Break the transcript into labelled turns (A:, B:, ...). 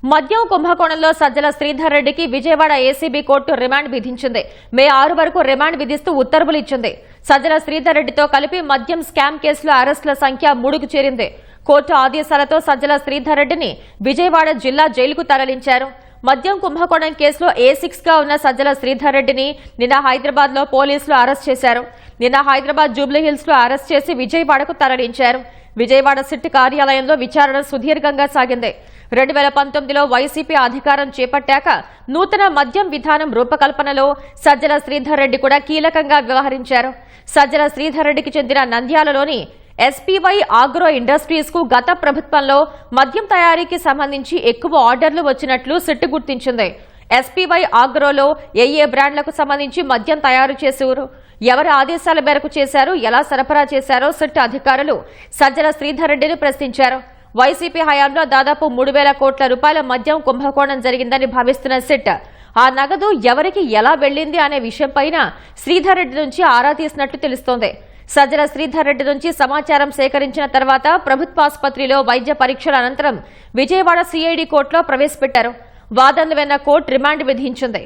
A: మద్యం కుంభకోణంలో సజ్జల శ్రీధర్ రెడ్డికి విజయవాడ ఏసీబీ కోర్టు రిమాండ్ విధించింది. మే 6 వరకు రిమాండ్ విధిస్తూ ఉత్తర్వులు ఇచ్చింది. సజ్జల శ్రీధర్ రెడ్డితో కలిపి మద్యం స్కామ్ కేసులో అరెస్టుల సంఖ్య 3కు చేరింది. కోర్టు ఆదేశాలతో సజ్జల శ్రీధర్ రెడ్డిని విజయవాడ జిల్లా జైలుకు తరలించారు. మద్యం కుంభకోణం కేసులో A6 గా ఉన్న సజ్జల శ్రీధర్ రెడ్డిని నిన్న హైదరాబాద్ లో పోలీసులు అరెస్ట్ చేశారు. నిన్న హైదరాబాద్ జూబ్లీహిల్స్ లో అరెస్ట్ చేసి విజయవాడకు తరలించారు. విజయవాడ సిట్ కార్యాలయంలో విచారణ సుదీర్ఘంగా సాగింది. 2019లో వైసీపీ అధికారం చేపట్టాక నూతన మద్యం విధానం రూపకల్పనలో సజ్జల శ్రీధర్ రెడ్డి కూడా కీలకంగా వ్యవహరించారు. సజ్జల శ్రీధర్ రెడ్డికి చెందిన నంద్యాలలోని SPY ఆగ్రో ఇండస్ట్రీస్ కు గత ప్రభుత్వంలో మద్యం తయారీకి సంబంధించి ఎక్కువ ఆర్డర్లు వచ్చినట్లు సిట్ గుర్తించింది. SPY ఆగ్రోలో ఏ బ్రాండ్లకు సంబంధించి మద్యం తయారు చేశారు, ఎవరి ఆదేశాల మేరకు చేశారు, ఎలా సరఫరా చేశారో సిట్ అధికారులు సజ్జల శ్రీధర్ రెడ్డిని ప్రశ్నించారు. వైసీపీ హయాంలో దాదాపు 3,000 కోట్ల రూపాయల మద్యం కుంభకోణం జరిగిందని భావిస్తున్న సిట్ ఆ నగదు ఎవరికి ఎలా వెళ్లింది అనే విషయంపైన శ్రీధర్ రెడ్డి నుంచి ఆరా తీసినట్లు తెలుస్తోంది. సజ్జల శ్రీధర్ రెడ్డి నుంచి సమాచారం సేకరించిన తర్వాత ప్రభుత్వాసుపత్రిలో వైద్య పరీక్షల అనంతరం విజయవాడ CID కోర్టులో ప్రవేశపెట్టారు. వాదనలు విన్న కోర్టు రిమాండ్ విధించింది.